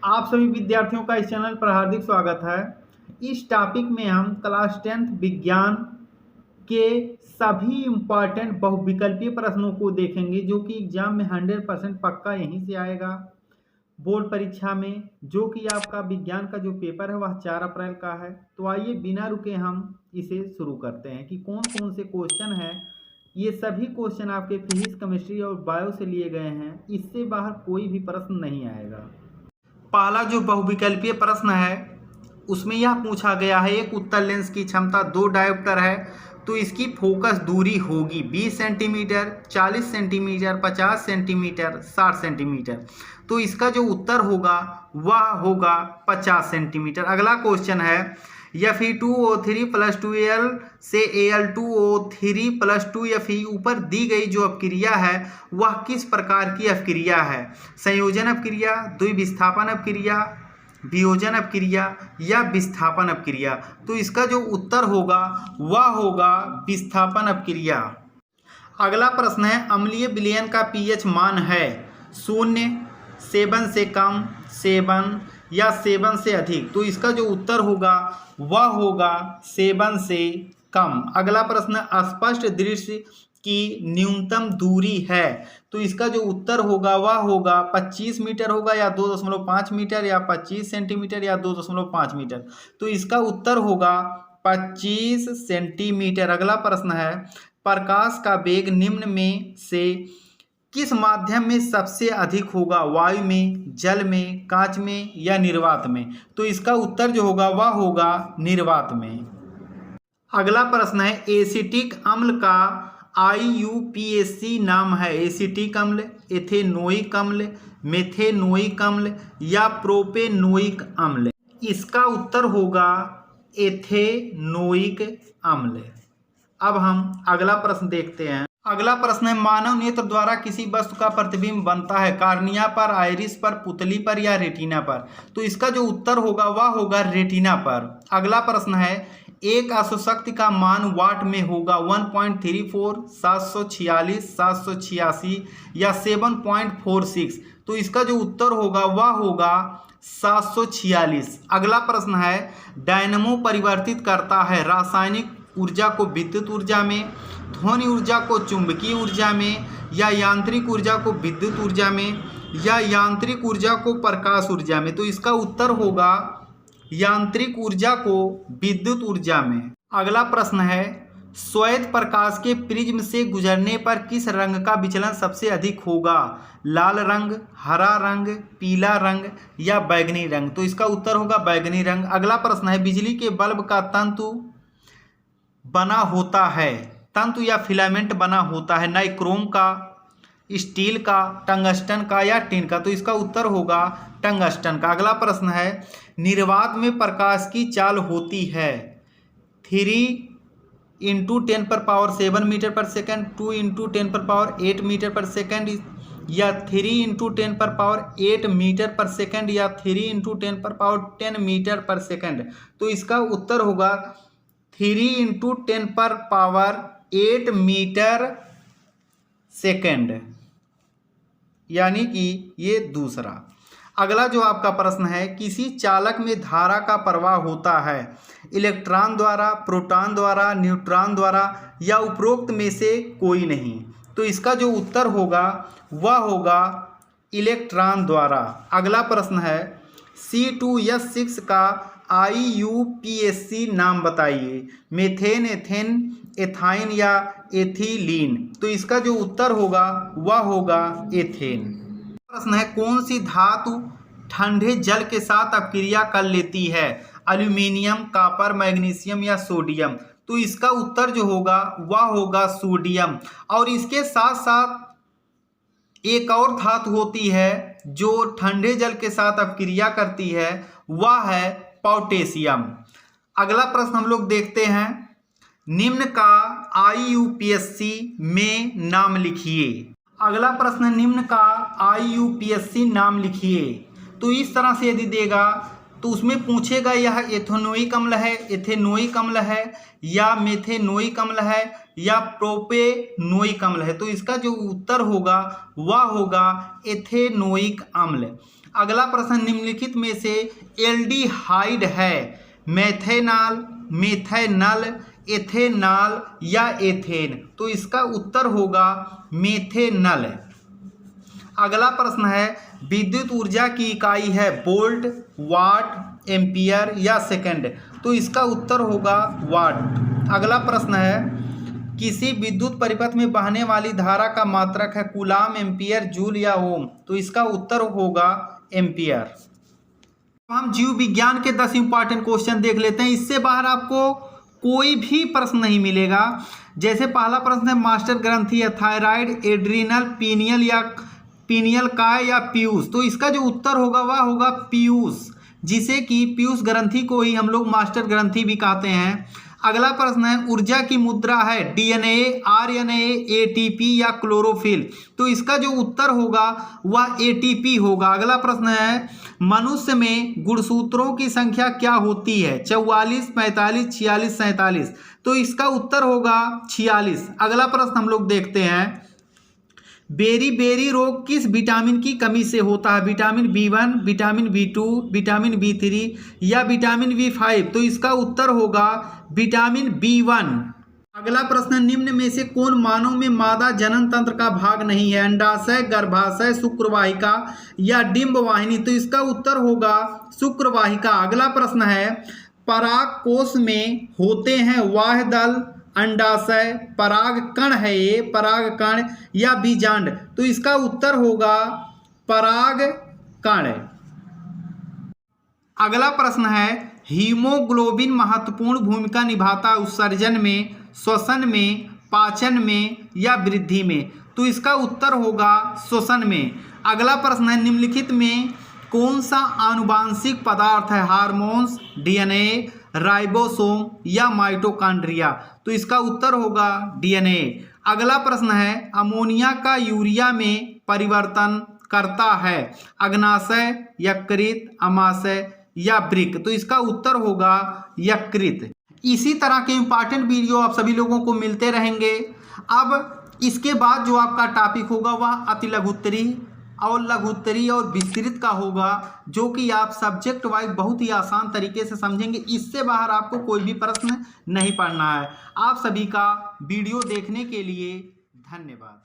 आप सभी विद्यार्थियों का इस चैनल पर हार्दिक स्वागत है। इस टॉपिक में हम क्लास 10th विज्ञान के सभी इम्पॉर्टेंट बहुविकल्पीय प्रश्नों को देखेंगे जो कि एग्जाम में 100% पक्का यहीं से आएगा बोर्ड परीक्षा में, जो कि आपका विज्ञान का जो पेपर है वह 4 अप्रैल का है। तो आइए बिना रुके हम इसे शुरू करते हैं कि कौन कौन से क्वेश्चन हैं। ये सभी क्वेश्चन आपके फिजिक्स, केमिस्ट्री और बायो से लिए गए हैं, इससे बाहर कोई भी प्रश्न नहीं आएगा। पहला जो बहुविकल्पीय प्रश्न है उसमें यह पूछा गया है, एक उत्तल लेंस की क्षमता 2 डायोप्टर है तो इसकी फोकस दूरी होगी 20 सेंटीमीटर, 40 सेंटीमीटर, 50 सेंटीमीटर, 60 सेंटीमीटर। तो इसका जो उत्तर होगा वह होगा 50 सेंटीमीटर। अगला क्वेश्चन है Fe2O3 + 2Al से Al2O3 + 2Fe ऊपर दी गई जो अपक्रिया है वह किस प्रकार की अपक्रिया है? संयोजन अपक्रिया, द्विविस्थापन अपक्रिया, वियोजन अपक्रिया या विस्थापन अपक्रिया। तो इसका जो उत्तर होगा वह होगा विस्थापन अपक्रिया। अगला प्रश्न है अम्लीय विलयन का pH मान है 0, 7 से कम, 7 या 7 से अधिक। तो इसका जो उत्तर होगा वह होगा 7 से कम। अगला प्रश्न स्पष्ट दृश्य की न्यूनतम दूरी है तो इसका जो उत्तर होगा वह होगा 25 मीटर होगा या 2.5 मीटर या 25 सेंटीमीटर या 2.5 मीटर। तो इसका उत्तर होगा 25 सेंटीमीटर। अगला प्रश्न है प्रकाश का वेग निम्न में से किस माध्यम में सबसे अधिक होगा? वायु में, जल में, कांच में या निर्वात में? तो इसका उत्तर जो होगा वह होगा निर्वात में। अगला प्रश्न है एसिटिक अम्ल का IUPAC नाम है। एसिटिक अम्ल, एथेनोइक अम्ल, मेथेनोइक अम्ल या प्रोपेनोइक अम्ल? इसका उत्तर होगा एथेनोइक अम्ल। अब हम अगला प्रश्न देखते हैं। अगला प्रश्न है मानव नेत्र द्वारा किसी वस्तु का प्रतिबिंब बनता है कार्निया पर, आइरिस पर, पुतली पर या रेटिना पर? तो इसका जो उत्तर होगा वह होगा रेटिना पर। अगला प्रश्न है एक अशुशक्ति का मान वाट में होगा 1.34, 746, 786 या 7.46? तो इसका जो उत्तर होगा वह होगा 746। अगला प्रश्न है डायनमो परिवर्तित करता है रासायनिक ऊर्जा को विद्युत ऊर्जा में, ध्वनि ऊर्जा को चुंबकीय ऊर्जा में या यांत्रिक ऊर्जा को विद्युत ऊर्जा में या यांत्रिक ऊर्जा को प्रकाश ऊर्जा में? तो इसका उत्तर होगा यांत्रिक ऊर्जा को विद्युत ऊर्जा में। अगला प्रश्न है श्वेत प्रकाश के प्रिज्म से गुजरने पर किस रंग का विचलन सबसे अधिक होगा? लाल रंग, हरा रंग, पीला रंग या बैंगनी रंग? तो इसका उत्तर होगा बैंगनी रंग। अगला प्रश्न है बिजली के बल्ब का तंतु बना होता है, तंतु या फिलामेंट बना होता है नाइक्रोम का, स्टील का, टंगस्टन का या टिन का? तो इसका उत्तर होगा टंगस्टन का। अगला प्रश्न है निर्वात में प्रकाश की चाल होती है 3 × 10⁻⁷ मीटर पर सेकंड, 2 × 10⁸ मीटर पर सेकंड या 3 × 10⁸ मीटर पर सेकंड या 3 × 10⁻10 मीटर पर सेकंड? तो इसका उत्तर होगा 3 × 10⁸ मीटर सेकंड, यानी कि ये दूसरा। अगला जो आपका प्रश्न है किसी चालक में धारा का प्रवाह होता है इलेक्ट्रॉन द्वारा, प्रोटॉन द्वारा, न्यूट्रॉन द्वारा या उपरोक्त में से कोई नहीं? तो इसका जो उत्तर होगा वह होगा इलेक्ट्रॉन द्वारा। अगला प्रश्न है C2H6 का IUPAC नाम बताइए मेथेन, एथेन, एथाइन या एथिलीन? तो इसका जो उत्तर होगा वह होगा एथेन। प्रश्न है कौन सी धातु ठंडे जल के साथ अपक्रिया कर लेती है? एल्यूमिनियम, कॉपर, मैग्नीशियम या सोडियम? तो इसका उत्तर जो होगा वह होगा सोडियम। और इसके साथ साथ एक और धातु होती है जो ठंडे जल के साथ अपक्रिया करती है, वह है पोटेशियम। अगला प्रश्न हम लोग देखते हैं निम्न का IUPAC में नाम लिखिए। अगला प्रश्न निम्न का IUPAC नाम लिखिए। तो इस तरह से यदि देगा तो उसमें पूछेगा यह एथेनोइक अम्ल है, एथेनोइक अम्ल है या मेथेनोइक अम्ल है या प्रोपेनोइक अम्ल है? तो इसका जो उत्तर होगा वह होगा एथेनोइक अम्ल। अगला प्रश्न, निम्नलिखित में से एल्डिहाइड है मेथेनॉल, मेथेनल, एथेनॉल या एथेन? तो इसका उत्तर होगा मेथेनल। अगला प्रश्न है, विद्युत ऊर्जा की इकाई है वोल्ट, वाट, एम्पियर या सेकंड? तो इसका उत्तर होगा वाट। अगला प्रश्न है, किसी विद्युत परिपथ में बहने वाली धारा का मात्रक है कूलाम, एम्पियर, जूल या ओम? तो इसका उत्तर होगा एम्पियर। हम जीव विज्ञान के 10 इंपॉर्टेंट क्वेश्चन देख लेते हैं। इससे बाहर आपको कोई भी प्रश्न नहीं मिलेगा। जैसे पहला प्रश्न है, मास्टर ग्रंथि है थायराइड, एड्रिनल, पीनियल या पीनियल काय या पीयूष? तो इसका जो उत्तर होगा वह होगा पीयूष, जिसे कि पीयूष ग्रंथि को ही हम लोग मास्टर ग्रंथि भी कहते हैं। अगला प्रश्न है, ऊर्जा की मुद्रा है डीएनए, आरएनए, एटीपी या क्लोरोफिल? तो इसका जो उत्तर होगा वह एटीपी होगा। अगला प्रश्न है, मनुष्य में गुणसूत्रों की संख्या क्या होती है? 44, 45, 46, 47? तो इसका उत्तर होगा 46। अगला प्रश्न हम लोग देखते हैं, बेरी रोग किस विटामिन की कमी से होता है? Vitamin B1, vitamin B2, vitamin B3 या विटामिन B5? तो इसका उत्तर होगा विटामिन B1। अगला प्रश्न, निम्न में से कौन मानव में मादा जनन तंत्र का भाग नहीं है? अंडाशय, गर्भाशय, शुक्रवाहिका या डिंब वाहिनी? तो इसका उत्तर होगा शुक्रवाहिका। अगला प्रश्न है, पराग कोश में होते हैं वाहदल, अंडाशय, पराग कण है ये, पराग कण या बीजांड? तो इसका उत्तर होगा पराग कण। अगला प्रश्न है, हीमोग्लोबिन महत्वपूर्ण भूमिका निभाता है उत्सर्जन में, श्वसन में, पाचन में या वृद्धि में? तो इसका उत्तर होगा श्वसन में। अगला प्रश्न है, निम्नलिखित में कौन सा आनुवांशिक पदार्थ है? हार्मोन्स, डीएनए, राइबोसोम या माइटोकॉन्ड्रिया? तो इसका उत्तर होगा डीएनए। अगला प्रश्न है, अमोनिया का यूरिया में परिवर्तन करता है अग्नाशय, यकृत, अमाशय या वृक्क? तो इसका उत्तर होगा यकृत। इसी तरह के इंपॉर्टेंट वीडियो आप सभी लोगों को मिलते रहेंगे। अब इसके बाद जो आपका टॉपिक होगा वह अति लघुत्तरी और लघुत्तरी और विस्तृत का होगा, जो कि आप सब्जेक्ट वाइज बहुत ही आसान तरीके से समझेंगे। इससे बाहर आपको कोई भी प्रश्न नहीं पढ़ना है। आप सभी का वीडियो देखने के लिए धन्यवाद।